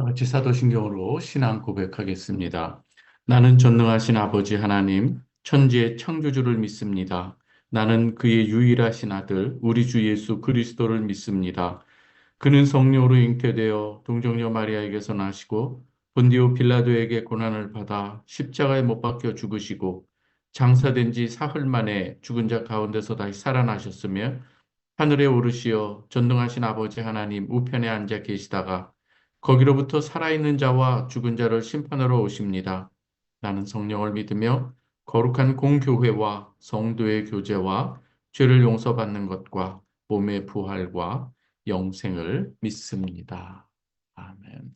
같이 사도신경으로 신앙 고백하겠습니다. 나는 전능하신 아버지 하나님, 천지의 창조주를 믿습니다. 나는 그의 유일하신 아들, 우리 주 예수 그리스도를 믿습니다. 그는 성령으로 잉태되어 동정녀 마리아에게서 나시고 본디오 빌라도에게 고난을 받아 십자가에 못 박혀 죽으시고 장사된 지 사흘 만에 죽은 자 가운데서 다시 살아나셨으며 하늘에 오르시어 전능하신 아버지 하나님 우편에 앉아 계시다가 거기로부터 살아있는 자와 죽은 자를 심판하러 오십니다. 나는 성령을 믿으며 거룩한 공교회와 성도의 교제와 죄를 용서받는 것과 몸의 부활과 영생을 믿습니다. 아멘.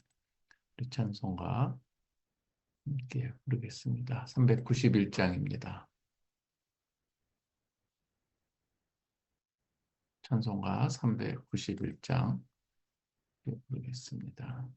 우리 찬송가 함께 부르겠습니다. 391장입니다. 찬송가 391장 부르겠습니다.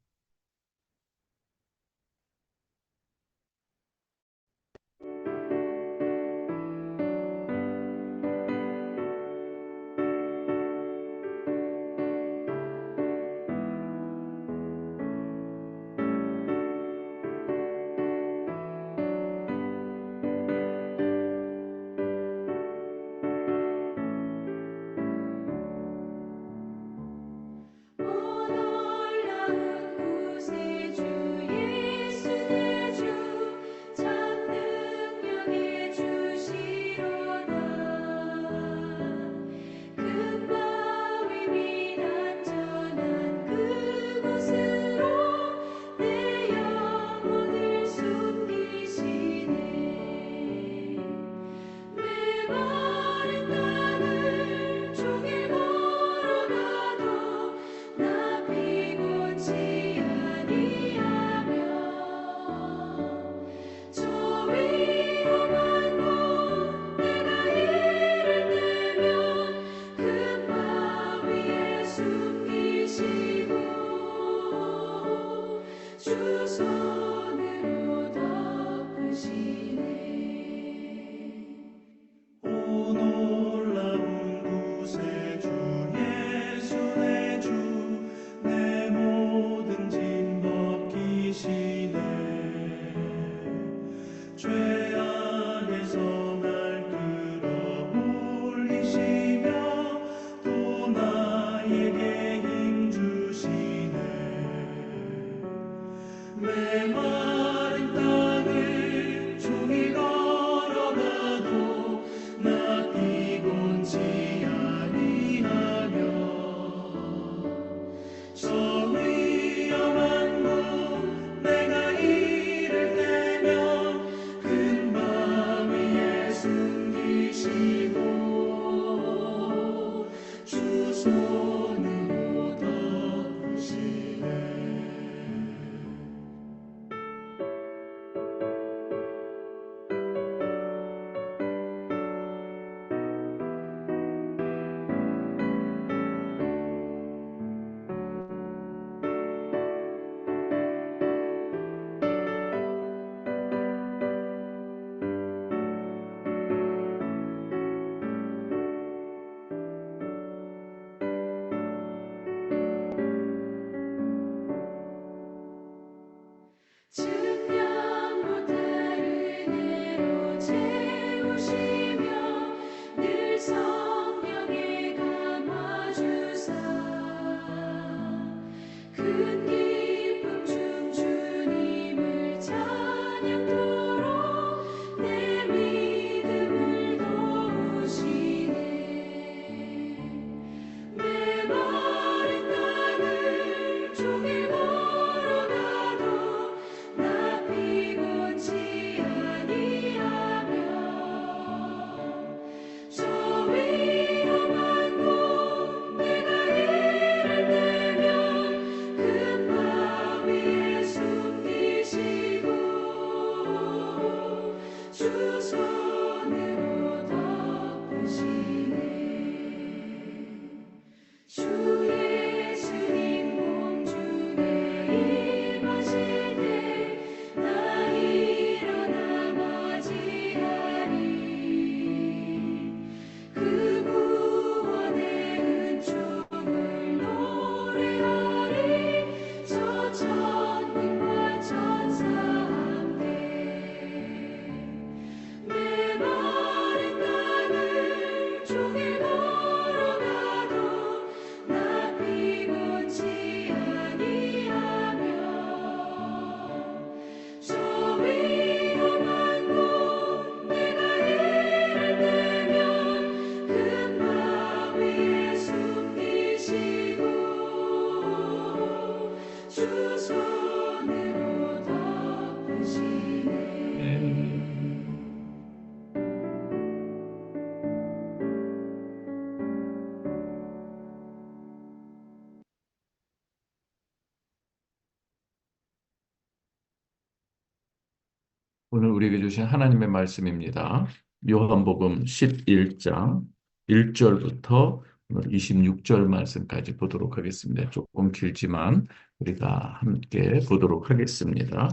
오늘 우리에게 주신 하나님의 말씀입니다. 요한복음 11장 1절부터 오늘 26절 말씀까지 보도록 하겠습니다. 조금 길지만 우리가 함께 보도록 하겠습니다.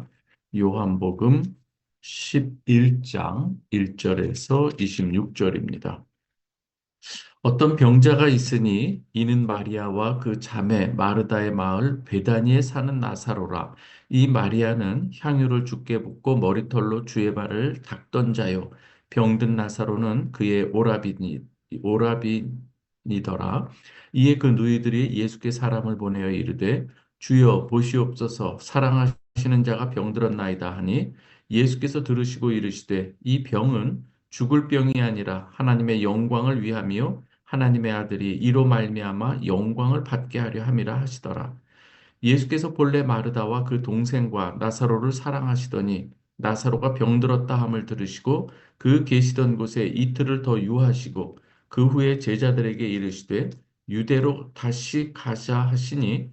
요한복음 11장 1절에서 26절입니다. 어떤 병자가 있으니 이는 마리아와 그 자매 마르다의 마을 베다니에 사는 나사로라. 이 마리아는 향유를 주께 붓고 머리털로 주의 발을 닦던 자요. 병든 나사로는 그의 오라비니더라. 이에 그 누이들이 예수께 사람을 보내어 이르되 주여 보시옵소서 사랑하시는 자가 병들었나이다 하니 예수께서 들으시고 이르시되 이 병은 죽을 병이 아니라 하나님의 영광을 위함이요 하나님의 아들이 이로 말미암아 영광을 받게 하려 함이라 하시더라. 예수께서 본래 마르다와 그 동생과 나사로를 사랑하시더니 나사로가 병들었다 함을 들으시고 그 계시던 곳에 이틀을 더 유하시고 그 후에 제자들에게 이르시되 유대로 다시 가자 하시니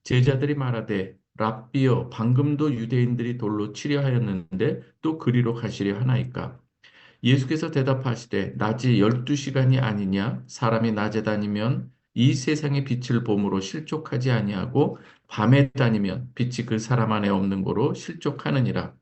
제자들이 말하되 랍비여 방금도 유대인들이 돌로 치려 하였는데 또 그리로 가시려 하나이까 예수께서 대답하시되 낮이 12시간이 아니냐 사람이 낮에 다니면 이 세상의 빛을 보므로 실족하지 아니하고 밤에 다니면 빛이 그 사람 안에 없는 거로 실족하느니라.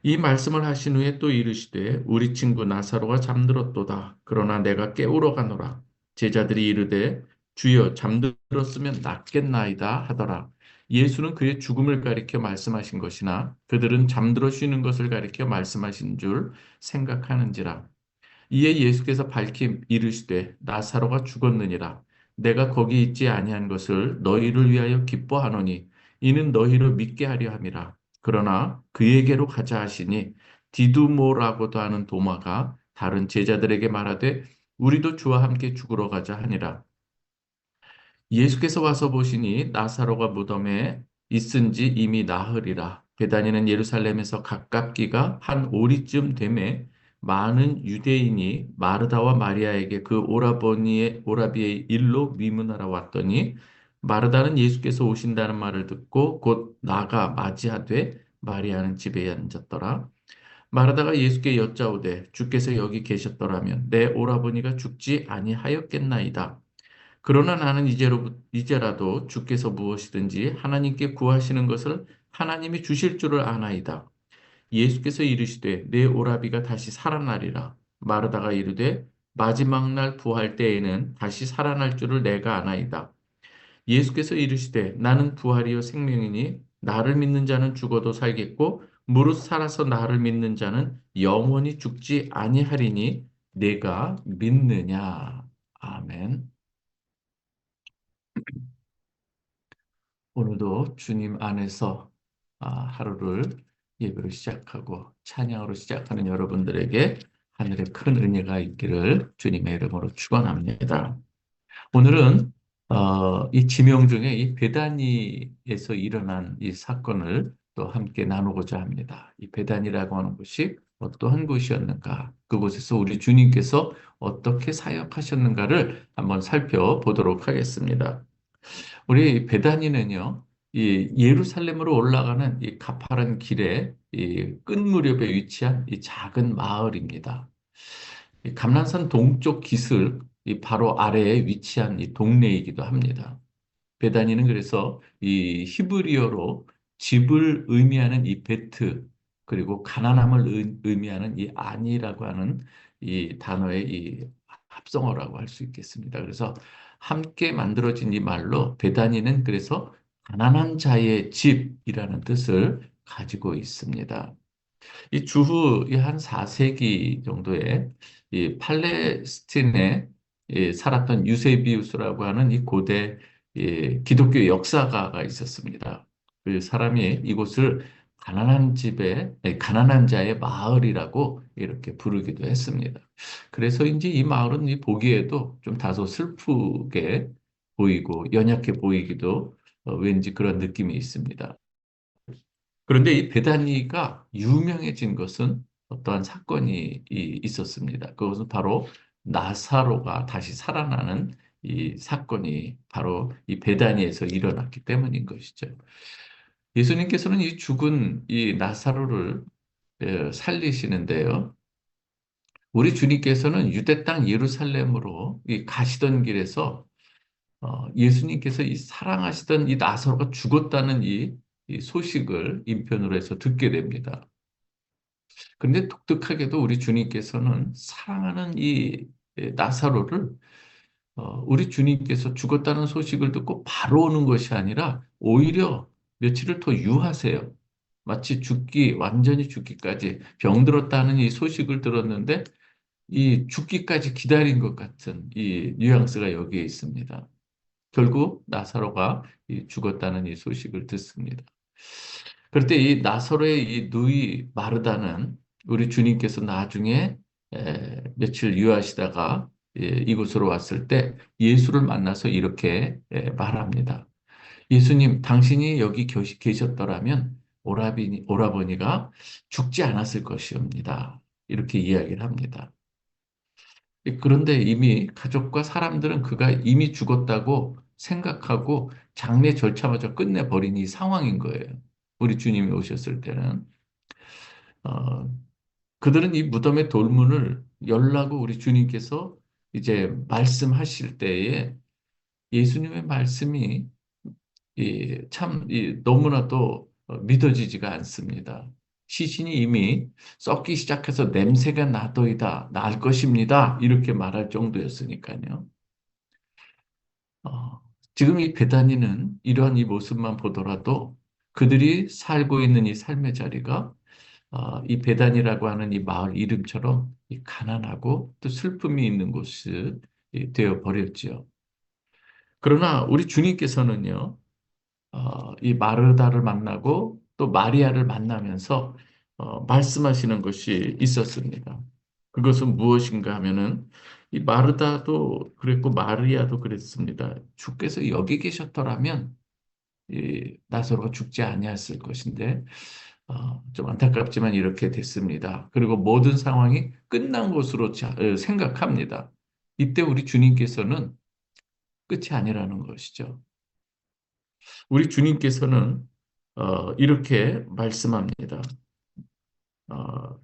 이 말씀을 하신 후에 또 이르시되 우리 친구 나사로가 잠들었도다. 그러나 내가 깨우러 가노라. 제자들이 이르되 주여 잠들었으면 낫겠나이다 하더라. 예수는 그의 죽음을 가리켜 말씀하신 것이나 그들은 잠들어 쉬는 것을 가리켜 말씀하신 줄 생각하는지라. 이에 예수께서 밝히 이르시되 나사로가 죽었느니라. 내가 거기 있지 아니한 것을 너희를 위하여 기뻐하노니 이는 너희를 믿게 하려 함이라. 그러나 그에게로 가자 하시니 디두모라고도 하는 도마가 다른 제자들에게 말하되 우리도 주와 함께 죽으러 가자 하니라. 예수께서 와서 보시니 나사로가 무덤에 있은지 이미 나흘이라. 베다니는 예루살렘에서 가깝기가 한 오리쯤 되매 많은 유대인이 마르다와 마리아에게 그 오라비의 일로 미문하러 왔더니 마르다는 예수께서 오신다는 말을 듣고 곧 나가 맞이하되 마리아는 집에 앉았더라. 마르다가 예수께 여짜오되 주께서 여기 계셨더라면 내 오라버니가 죽지 아니하였겠나이다. 그러나 나는 이제라도 주께서 무엇이든지 하나님께 구하시는 것을 하나님이 주실 줄을 아나이다. 예수께서 이르시되 내 오라비가 다시 살아나리라. 마르다가 이르되 마지막 날 부활 때에는 다시 살아날 줄을 내가 아나이다. 예수께서 이르시되 나는 부활이요 생명이니 나를 믿는 자는 죽어도 살겠고 무릇 살아서 나를 믿는 자는 영원히 죽지 아니하리니 내가 믿느냐. 아멘. 오늘도 주님 안에서 하루를 예배로 시작하고 찬양으로 시작하는 여러분들에게 하늘의 큰 은혜가 있기를 주님의 이름으로 축원합니다. 오늘은 이 지명 중에 이 베다니에서 일어난 이 사건을 또 함께 나누고자 합니다. 이 베다니라고 하는 곳이 어떠한 곳이었는가, 그곳에서 우리 주님께서 어떻게 사역하셨는가를 한번 살펴보도록 하겠습니다. 우리 베다니는요, 이 예루살렘으로 올라가는 이 가파른 길의 이 끝무렵에 위치한 이 작은 마을입니다. 이 감람산 동쪽 기슭 이 바로 아래에 위치한 이 동네이기도 합니다. 베다니는 그래서 이 히브리어로 집을 의미하는 이 베트 그리고 가난함을 의미하는 이 아니라고 하는 이 단어의 이 합성어라고 할 수 있겠습니다. 그래서 함께 만들어진 이 말로 베다니는 그래서 가난한 자의 집이라는 뜻을 가지고 있습니다. 이 주후 한 4세기 정도에 이 팔레스틴에 살았던 유세비우스라고 하는 이 고대 기독교 역사가가 있었습니다. 그 사람이 이곳을 가난한 자의 마을이라고 이렇게 부르기도 했습니다. 그래서인지 이 마을은 이 보기에도 좀 다소 슬프게 보이고 연약해 보이기도 왠지 그런 느낌이 있습니다. 그런데 이 베다니가 유명해진 것은 어떠한 사건이 있었습니다. 그것은 바로 나사로가 다시 살아나는 이 사건이 바로 이 베다니에서 일어났기 때문인 것이죠. 예수님께서는 이 죽은 이 나사로를 살리시는데요. 우리 주님께서는 유대 땅 예루살렘으로 이 가시던 길에서 예수님께서 이 사랑하시던 이 나사로가 죽었다는 이 소식을 인편으로 해서 듣게 됩니다. 그런데 독특하게도 우리 주님께서는 사랑하는 이 나사로를 우리 주님께서 죽었다는 소식을 듣고 바로 오는 것이 아니라 오히려 며칠을 더 유하세요. 마치 완전히 죽기까지 병들었다는 이 소식을 들었는데 이 죽기까지 기다린 것 같은 이 뉘앙스가 여기에 있습니다. 결국 나사로가 이 죽었다는 이 소식을 듣습니다. 그럴 때 이 나사로의 이 누이 마르다는 우리 주님께서 나중에 며칠 유하시다가 이곳으로 왔을 때 예수를 만나서 이렇게 말합니다. 예수님, 당신이 여기 계셨더라면 오라버니가 죽지 않았을 것이옵니다. 이렇게 이야기를 합니다. 그런데 이미 가족과 사람들은 그가 이미 죽었다고 생각하고 장례 절차마저 끝내버린 이 상황인 거예요. 우리 주님이 오셨을 때는. 어, 그들은 이 무덤의 돌문을 열라고 우리 주님께서 이제 말씀하실 때에 예수님의 말씀이 너무나도 믿어지지가 않습니다. 시신이 이미 썩기 시작해서 냄새가 나도이다, 날 것입니다. 이렇게 말할 정도였으니까요. 어, 지금 이 베다니는 이러한 이 모습만 보더라도 그들이 살고 있는 이 삶의 자리가 이 베단이라고 하는 이 마을 이름처럼 이 가난하고 또 슬픔이 있는 곳이 되어 버렸지요. 그러나 우리 주님께서는요, 이 마르다를 만나고 또 마리아를 만나면서 말씀하시는 것이 있었습니다. 그것은 무엇인가 하면은 이 마르다도 그랬고 마리아도 그랬습니다. 주께서 여기 계셨더라면 이 나사로가 죽지 아니했을 것인데 좀 안타깝지만 이렇게 됐습니다. 그리고 모든 상황이 끝난 것으로 생각합니다. 이때 우리 주님께서는 끝이 아니라는 것이죠. 우리 주님께서는 이렇게 말씀합니다. 어,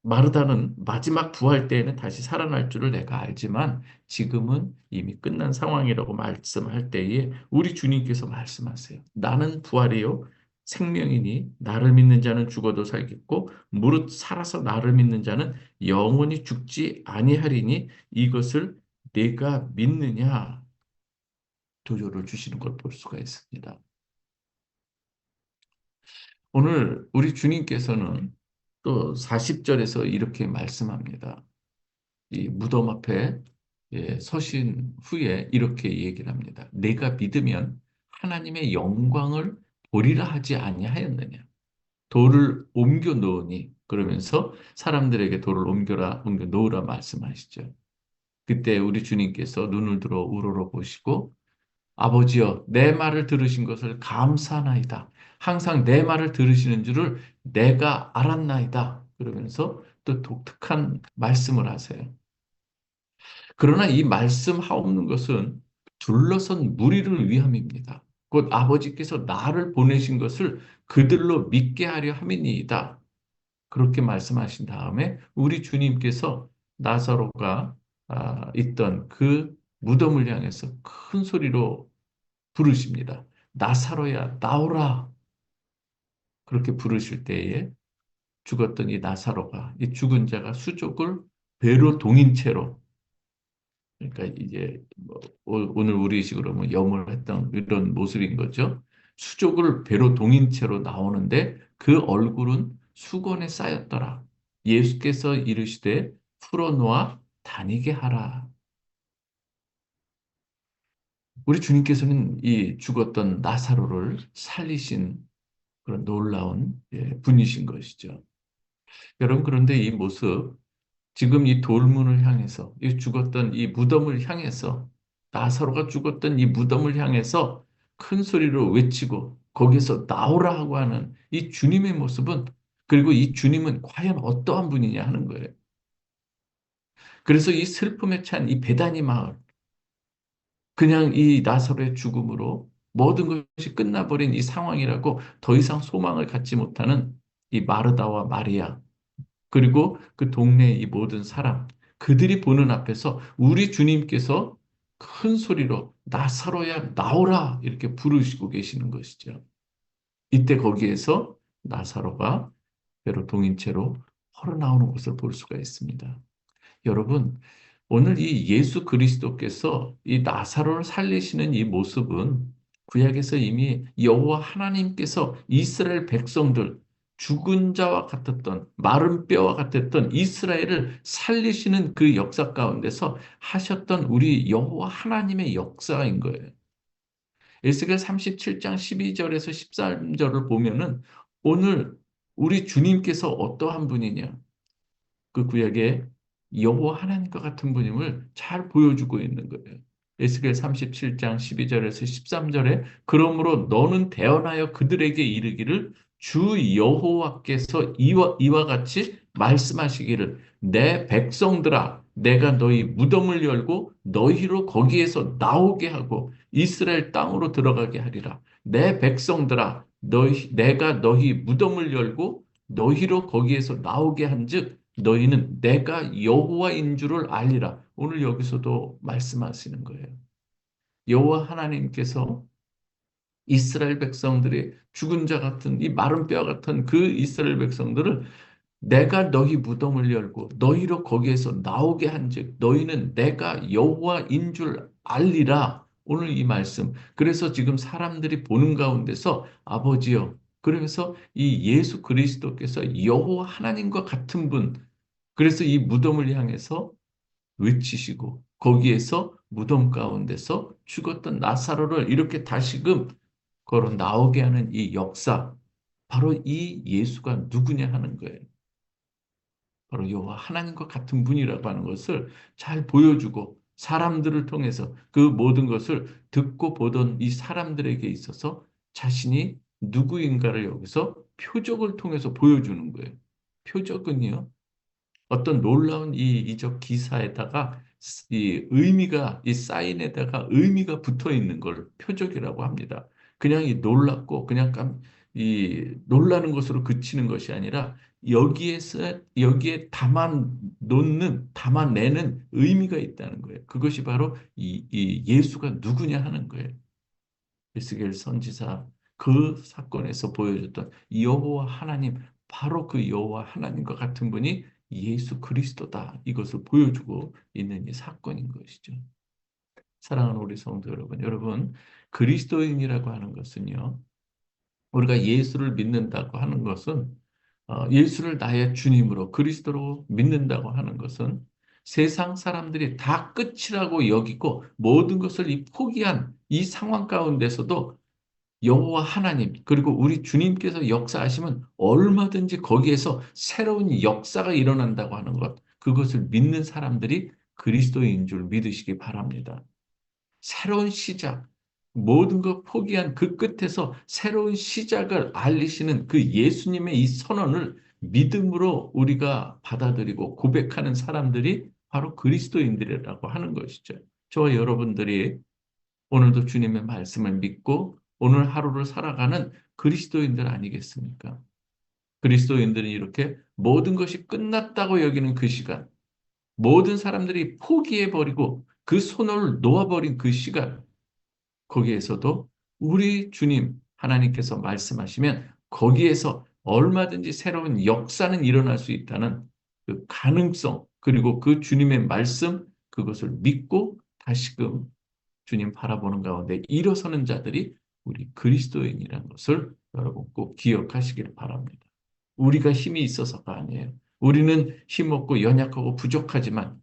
마르다는 마지막 부활 때에는 다시 살아날 줄을 내가 알지만 지금은 이미 끝난 상황이라고 말씀할 때에 우리 주님께서 말씀하세요. 나는 부활이요 생명이니 나를 믿는 자는 죽어도 살겠고 무릇 살아서 나를 믿는 자는 영원히 죽지 아니하리니 이것을 내가 믿느냐 도전을 주시는 걸 볼 수가 있습니다. 오늘 우리 주님께서는 또 40절에서 이렇게 말씀합니다. 이 무덤 앞에 서신 후에 이렇게 얘기를 합니다. 내가 믿으면 하나님의 영광을 보리라 하지 아니하였느냐. 돌을 옮겨 놓으니 그러면서 사람들에게 돌을 옮겨 놓으라 말씀하시죠. 그때 우리 주님께서 눈을 들어 우러러 보시고 아버지여 내 말을 들으신 것을 감사하나이다. 항상 내 말을 들으시는 줄을 내가 알았나이다. 그러면서 또 독특한 말씀을 하세요. 그러나 이 말씀하옵는 것은 둘러선 무리를 위함입니다. 곧 아버지께서 나를 보내신 것을 그들로 믿게 하려 함이니이다. 그렇게 말씀하신 다음에 우리 주님께서 나사로가 있던 그 무덤을 향해서 큰 소리로 부르십니다. 나사로야, 나오라. 그렇게 부르실 때에 죽었던 이 나사로가, 이 죽은 자가 수족을 배로 동인 채로 그러니까 이제 뭐 오늘 우리식으로 뭐 염을 했던 이런 모습인 거죠. 수족을 배로 동인 채로 나오는데 그 얼굴은 수건에 쌓였더라. 예수께서 이르시되 풀어놓아 다니게 하라. 우리 주님께서는 이 죽었던 나사로를 살리신 그런 놀라운 분이신 것이죠. 여러분 그런데 이 모습 지금 이 돌문을 향해서, 이 죽었던 이 무덤을 향해서, 나사로가 죽었던 이 무덤을 향해서 큰 소리로 외치고 거기서 나오라 하고 하는 이 주님의 모습은, 그리고 이 주님은 과연 어떠한 분이냐 하는 거예요. 그래서 이 슬픔에 찬 이 베다니 마을, 그냥 이 나사로의 죽음으로 모든 것이 끝나버린 이 상황이라고 더 이상 소망을 갖지 못하는 이 마르다와 마리아, 그리고 그 동네의 이 모든 사람, 그들이 보는 앞에서 우리 주님께서 큰 소리로 나사로야 나오라 이렇게 부르시고 계시는 것이죠. 이때 거기에서 나사로가 배로 동인 채로 헐어 나오는 것을 볼 수가 있습니다. 여러분, 오늘 이 예수 그리스도께서 이 나사로를 살리시는 이 모습은 구약에서 이미 여호와 하나님께서 이스라엘 백성들, 죽은 자와 같았던 마른 뼈와 같았던 이스라엘을 살리시는 그 역사 가운데서 하셨던 우리 여호와 하나님의 역사인 거예요. 에스겔 37장 12절에서 13절을 보면은 오늘 우리 주님께서 어떠한 분이냐? 그 구약의 여호와 하나님과 같은 분임을 잘 보여주고 있는 거예요. 에스겔 37장 12절에서 13절에 그러므로 너는 대언하여 그들에게 이르기를 주 여호와께서 이와 같이 말씀하시기를 내 백성들아 내가 너희 무덤을 열고 너희로 거기에서 나오게 하고 이스라엘 땅으로 들어가게 하리라. 내 백성들아 내가 너희 무덤을 열고 너희로 거기에서 나오게 한즉 너희는 내가 여호와인 줄을 알리라. 오늘 여기서도 말씀하시는 거예요. 여호와 하나님께서 이스라엘 백성들의 죽은 자 같은 이 마른 뼈 같은 그 이스라엘 백성들을 내가 너희 무덤을 열고 너희로 거기에서 나오게 한즉 너희는 내가 여호와인 줄 알리라. 오늘 이 말씀. 그래서 지금 사람들이 보는 가운데서 아버지여. 그러면서 이 예수 그리스도께서 여호와 하나님과 같은 분. 그래서 이 무덤을 향해서 외치시고 거기에서 무덤 가운데서 죽었던 나사로를 이렇게 다시금 걸어 나오게 하는 이 역사. 바로 이 예수가 누구냐 하는 거예요. 바로 여호와 하나님과 같은 분이라고 하는 것을 잘 보여주고 사람들을 통해서 그 모든 것을 듣고 보던 이 사람들에게 있어서 자신이 누구인가를 여기서 표적을 통해서 보여주는 거예요. 표적은요. 어떤 놀라운 이 이적 기사에다가 이 의미가 이 사인에다가 의미가 붙어 있는 걸 표적이라고 합니다. 그냥 이 놀랍고 그냥 이 놀라는 것으로 그치는 것이 아니라 여기에 담아내는 의미가 있다는 거예요. 그것이 바로 이 예수가 누구냐 하는 거예요. 에스겔 선지자 그 사건에서 보여줬던 여호와 하나님, 바로 그 여호와 하나님과 같은 분이 예수 그리스도다. 이것을 보여주고 있는 이 사건인 것이죠. 사랑하는 우리 성도 여러분, 그리스도인이라고 하는 것은요, 우리가 예수를 믿는다고 하는 것은 예수를 나의 주님으로 그리스도로 믿는다고 하는 것은 세상 사람들이 다 끝이라고 여기고 모든 것을 포기한 이 상황 가운데서도 여호와 하나님 그리고 우리 주님께서 역사하시면 얼마든지 거기에서 새로운 역사가 일어난다고 하는 것, 그것을 믿는 사람들이 그리스도인 줄 믿으시기 바랍니다. 새로운 시작, 모든 것 포기한 그 끝에서 새로운 시작을 알리시는 그 예수님의 이 선언을 믿음으로 우리가 받아들이고 고백하는 사람들이 바로 그리스도인들이라고 하는 것이죠. 저와 여러분들이 오늘도 주님의 말씀을 믿고 오늘 하루를 살아가는 그리스도인들 아니겠습니까? 그리스도인들은 이렇게 모든 것이 끝났다고 여기는 그 시간, 모든 사람들이 포기해버리고 그 손을 놓아버린 그 시간, 거기에서도 우리 주님 하나님께서 말씀하시면 거기에서 얼마든지 새로운 역사는 일어날 수 있다는 그 가능성, 그리고 그 주님의 말씀, 그것을 믿고 다시금 주님 바라보는 가운데 일어서는 자들이 우리 그리스도인이라는 것을 여러분 꼭 기억하시길 바랍니다. 우리가 힘이 있어서가 아니에요. 우리는 힘없고 연약하고 부족하지만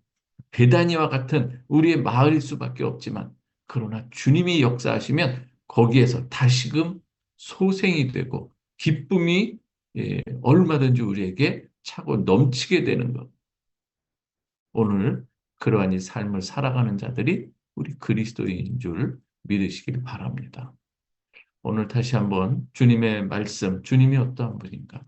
베다니와 같은 우리의 마을일 수밖에 없지만 그러나 주님이 역사하시면 거기에서 다시금 소생이 되고 기쁨이 얼마든지 우리에게 차고 넘치게 되는 것. 오늘 그러한 이 삶을 살아가는 자들이 우리 그리스도인인 줄 믿으시길 바랍니다. 오늘 다시 한번 주님의 말씀, 주님이 어떠한 분인가?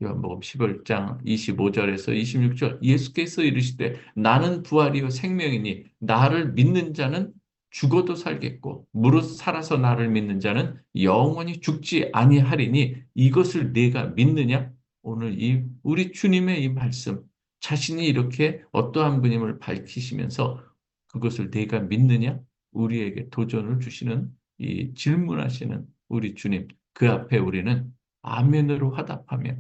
요한복음 11장 25절에서 26절 예수께서 이르시되 나는 부활이요 생명이니 나를 믿는 자는 죽어도 살겠고 무릇 살아서 나를 믿는 자는 영원히 죽지 아니하리니 이것을 네가 믿느냐? 오늘 이 우리 주님의 이 말씀, 자신이 이렇게 어떠한 분임을 밝히시면서 그것을 내가 믿느냐? 우리에게 도전을 주시는 이 질문하시는 우리 주님, 그 앞에 우리는 아멘으로 화답하며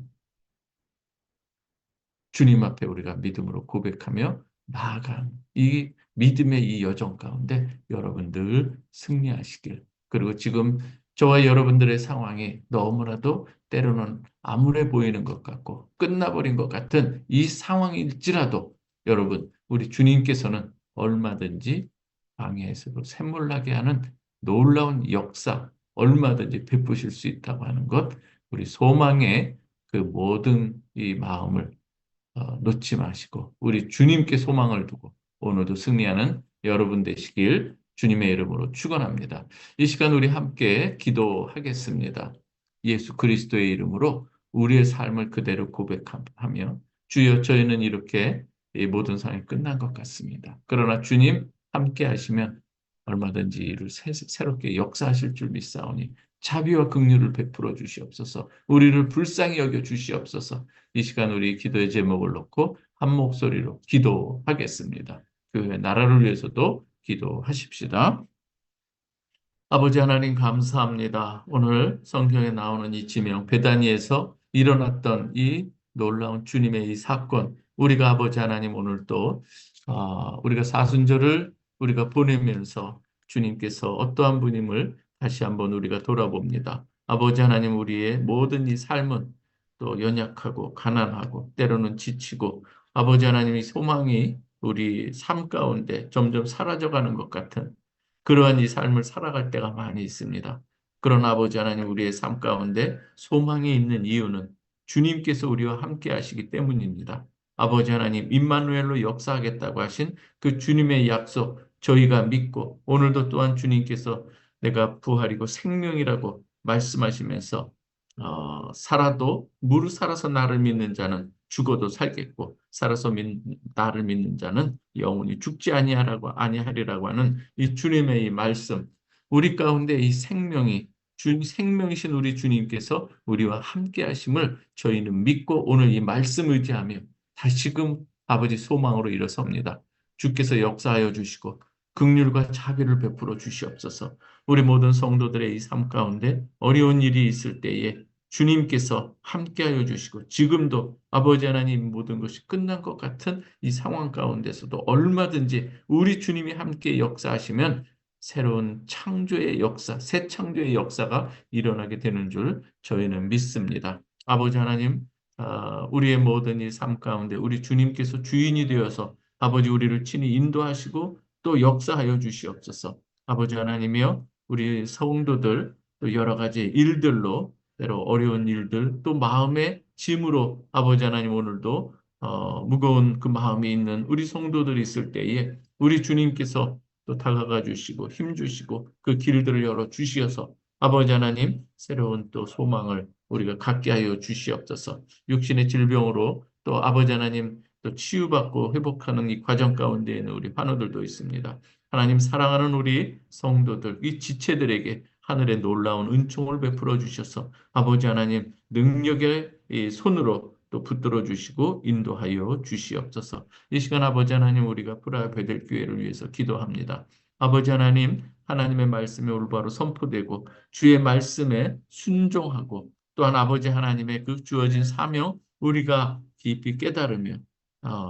주님 앞에 우리가 믿음으로 고백하며 나아가는 이 믿음의 이 여정 가운데 여러분 늘 승리하시길. 그리고 지금 저와 여러분들의 상황이 너무나도 때로는 암울해 보이는 것 같고 끝나버린 것 같은 이 상황일지라도 여러분, 우리 주님께서는 얼마든지 방해에서도 샘물나게 하는 놀라운 역사 얼마든지 베푸실 수 있다고 하는 것, 우리 소망의 그 모든 이 마음을 놓지 마시고 우리 주님께 소망을 두고 오늘도 승리하는 여러분 되시길 주님의 이름으로 축원합니다. 이 시간 우리 함께 기도하겠습니다. 예수 그리스도의 이름으로 우리의 삶을 그대로 고백하며 주여 저희는 이렇게 이 모든 상황이 끝난 것 같습니다. 그러나 주님 함께 하시면 얼마든지 이를 새롭게 역사하실 줄 믿사오니 자비와 긍휼을 베풀어 주시옵소서. 우리를 불쌍히 여겨 주시옵소서. 이 시간 우리 기도의 제목을 놓고 한 목소리로 기도하겠습니다. 교회 나라를 위해서도 기도하십시다. 아버지 하나님 감사합니다. 오늘 성경에 나오는 이 지명 베다니에서 일어났던 이 놀라운 주님의 이 사건, 우리가 아버지 하나님 오늘 또 우리가 사순절을 우리가 보내면서 주님께서 어떠한 분임을 다시 한번 우리가 돌아봅니다. 아버지 하나님 우리의 모든 이 삶은 또 연약하고 가난하고 때로는 지치고 아버지 하나님의 소망이 우리 삶 가운데 점점 사라져가는 것 같은 그러한 이 삶을 살아갈 때가 많이 있습니다. 그러나 아버지 하나님 우리의 삶 가운데 소망이 있는 이유는 주님께서 우리와 함께 하시기 때문입니다. 아버지 하나님 임마누엘로 역사하겠다고 하신 그 주님의 약속 저희가 믿고 오늘도 또한 주님께서 내가 부활이고 생명이라고 말씀하시면서 살아도 무릇 살아서 나를 믿는 자는 죽어도 살겠고 살아서 나를 믿는 자는 영원히 죽지 아니하리라고 하는 이 주님의 이 말씀 우리 가운데 이 생명이 생명이신 우리 주님께서 우리와 함께 하심을 저희는 믿고 오늘 이 말씀 의지하며 다시금 아버지 소망으로 일어섭니다. 주께서 역사하여 주시고 긍휼과 자비를 베풀어 주시옵소서. 우리 모든 성도들의 이 삶 가운데 어려운 일이 있을 때에 주님께서 함께하여 주시고 지금도 아버지 하나님 모든 것이 끝난 것 같은 이 상황 가운데서도 얼마든지 우리 주님이 함께 역사하시면 새로운 창조의 역사, 새 창조의 역사가 일어나게 되는 줄 저희는 믿습니다. 아버지 하나님, 우리의 모든 이 삶 가운데 우리 주님께서 주인이 되어서 아버지 우리를 친히 인도하시고 또 역사하여 주시옵소서. 아버지 하나님이여 우리 성도들 또 여러 가지 일들로 때로 어려운 일들 또 마음의 짐으로 아버지 하나님 오늘도 무거운 그 마음이 있는 우리 성도들이 있을 때에 우리 주님께서 또 다가가 주시고 힘 주시고 그 길들을 열어 주시어서 아버지 하나님 새로운 또 소망을 우리가 갖게 하여 주시옵소서. 육신의 질병으로 또 아버지 하나님 또 치유받고 회복하는 이 과정 가운데에는 우리 환우들도 있습니다. 하나님 사랑하는 우리 성도들, 이 지체들에게 하늘의 놀라운 은총을 베풀어 주셔서 아버지 하나님 능력의 이 손으로 또 붙들어 주시고 인도하여 주시옵소서. 이 시간 아버지 하나님 우리가 프라하 베델교회를 위해서 기도합니다. 아버지 하나님 하나님의 말씀에 올바로 선포되고 주의 말씀에 순종하고 또한 아버지 하나님의 그 주어진 사명 우리가 깊이 깨달으며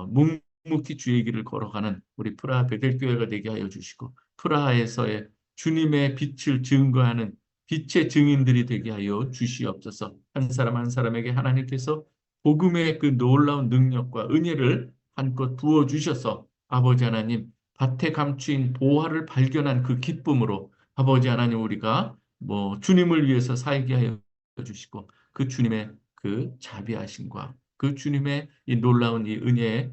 묵묵히 주의 길을 걸어가는 우리 프라하 베델교회가 되게 하여 주시고 프라하에서의 주님의 빛을 증거하는 빛의 증인들이 되게 하여 주시옵소서. 한 사람 한 사람에게 하나님께서 복음의 그 놀라운 능력과 은혜를 한껏 부어 주셔서 아버지 하나님 밭에 감추인 보화를 발견한 그 기쁨으로 아버지 하나님 우리가 주님을 위해서 살게 하여 주시고 그 주님의 그 자비하심과 그 주님의 이 놀라운 이 은혜의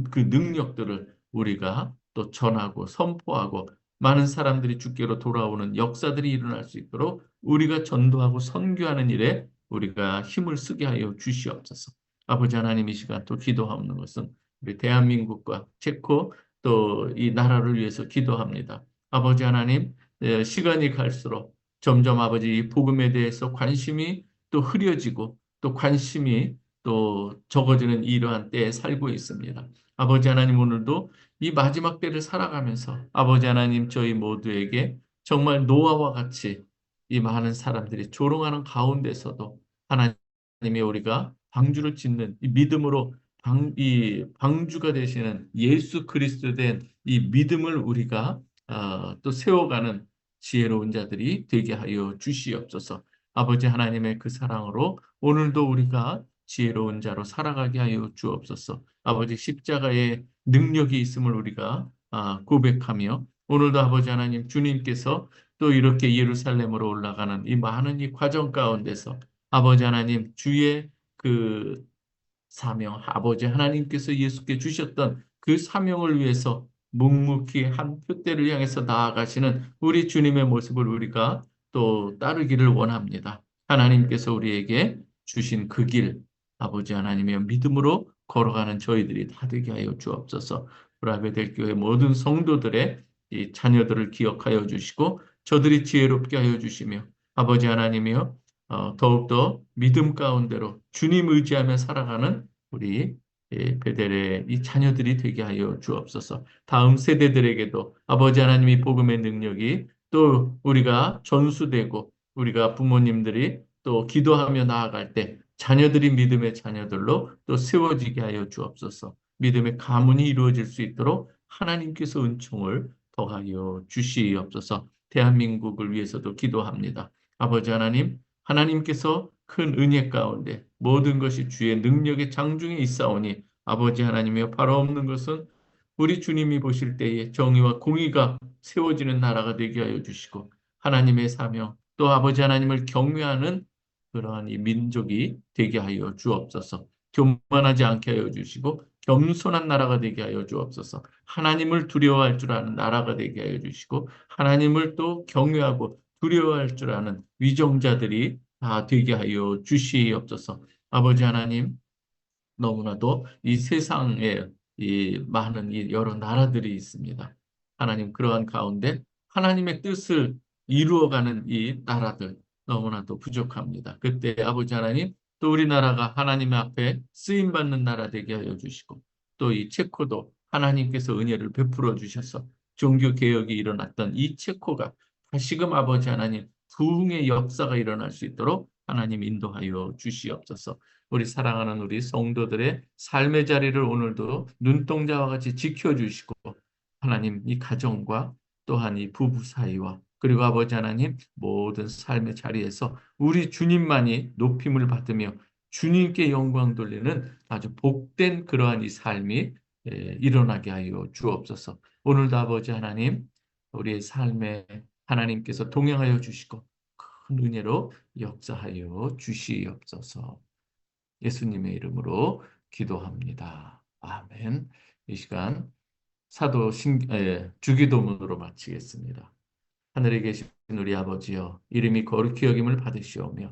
그 능력들을 우리가 또 전하고 선포하고 많은 사람들이 주께로 돌아오는 역사들이 일어날 수 있도록 우리가 전도하고 선교하는 일에 우리가 힘을 쓰게 하여 주시옵소서. 아버지 하나님 이 시간 또 기도하는 것은 우리 대한민국과 체코 또 이 나라를 위해서 기도합니다. 아버지 하나님 시간이 갈수록 점점 아버지 이 복음에 대해서 관심이 또 흐려지고 또 관심이 또 적어지는 이러한 때에 살고 있습니다. 아버지 하나님 오늘도 이 마지막 때를 살아가면서 아버지 하나님 저희 모두에게 정말 노아와 같이 이 많은 사람들이 조롱하는 가운데서도 하나님이 우리가 방주를 짓는 이 믿음으로 이 방주가 되시는 예수 그리스도 된 이 믿음을 우리가 또 세워가는 지혜로운 자들이 되게 하여 주시옵소서. 아버지 하나님의 그 사랑으로 오늘도 우리가 지혜로운 자로 살아가게 하여 주옵소서. 아버지 십자가의 능력이 있음을 우리가 고백하며 오늘도 아버지 하나님 주님께서 또 이렇게 예루살렘으로 올라가는 이 많은 이 과정 가운데서 아버지 하나님 주의 그 사명, 아버지 하나님께서 예수께 주셨던 그 사명을 위해서 묵묵히 한 표대를 향해서 나아가시는 우리 주님의 모습을 우리가 또 따르기를 원합니다. 하나님께서 우리에게 주신 그 길, 아버지 하나님의 믿음으로 걸어가는 저희들이 다 되게 하여 주옵소서. 브라베델 교회 모든 성도들의 이 자녀들을 기억하여 주시고 저들이 지혜롭게 하여 주시며 아버지 하나님이여 더욱더 믿음 가운데로 주님 의지하며 살아가는 우리 베델의 이 자녀들이 되게 하여 주옵소서. 다음 세대들에게도 아버지 하나님이 복음의 능력이 또 우리가 전수되고 우리가 부모님들이 또 기도하며 나아갈 때 자녀들이 믿음의 자녀들로 또 세워지게 하여 주옵소서. 믿음의 가문이 이루어질 수 있도록 하나님께서 은총을 더하여 주시옵소서. 대한민국을 위해서도 기도합니다. 아버지 하나님, 하나님께서 큰 은혜 가운데 모든 것이 주의 능력의 장중에 있사오니 아버지 하나님이여 바로 없는 것은 우리 주님이 보실 때에 정의와 공의가 세워지는 나라가 되게 하여 주시고 하나님의 사명 또 아버지 하나님을 경외하는 그러한 이 민족이 되게 하여 주옵소서. 교만하지 않게 하여 주시고 겸손한 나라가 되게 하여 주옵소서. 하나님을 두려워할 줄 아는 나라가 되게 하여 주시고 하나님을 또 경외하고 두려워할 줄 아는 위정자들이 다 되게 하여 주시옵소서. 아버지 하나님, 너무나도 이 세상에 이 많은 이 여러 나라들이 있습니다. 하나님 그러한 가운데 하나님의 뜻을 이루어가는 이 나라들 너무나도 부족합니다. 그때 아버지 하나님 또 우리나라가 하나님 앞에 쓰임 받는 나라 되게 하여 주시고 또 이 체코도 하나님께서 은혜를 베풀어 주셔서 종교 개혁이 일어났던 이 체코가 다시금 아버지 하나님 부흥의 역사가 일어날 수 있도록 하나님 인도하여 주시옵소서. 우리 사랑하는 우리 성도들의 삶의 자리를 오늘도 눈동자와 같이 지켜주시고 하나님 이 가정과 또한 이 부부 사이와 그리고 아버지 하나님 모든 삶의 자리에서 우리 주님만이 높임을 받으며 주님께 영광 돌리는 아주 복된 그러한 이 삶이 일어나게 하여 주옵소서. 오늘도 아버지 하나님 우리의 삶에 하나님께서 동행하여 주시고 큰 은혜로 역사하여 주시옵소서. 예수님의 이름으로 기도합니다. 아멘. 이 시간 주기도문으로 마치겠습니다. 하늘에 계신 우리 아버지여, 이름이 거룩히 여김을 받으시오며,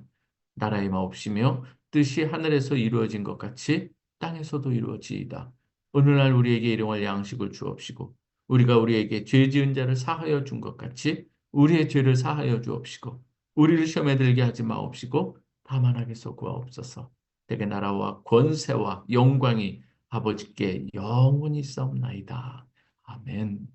나라의 마옵시며, 뜻이 하늘에서 이루어진 것 같이 땅에서도 이루어지이다. 오늘날 우리에게 일용할 양식을 주옵시고, 우리가 우리에게 죄 지은 자를 사하여 준 것 같이 우리의 죄를 사하여 주옵시고, 우리를 시험에 들게 하지 마옵시고, 다만 악에서 구하옵소서. 대개 나라와 권세와 영광이 아버지께 영원히 있사옵나이다. 아멘.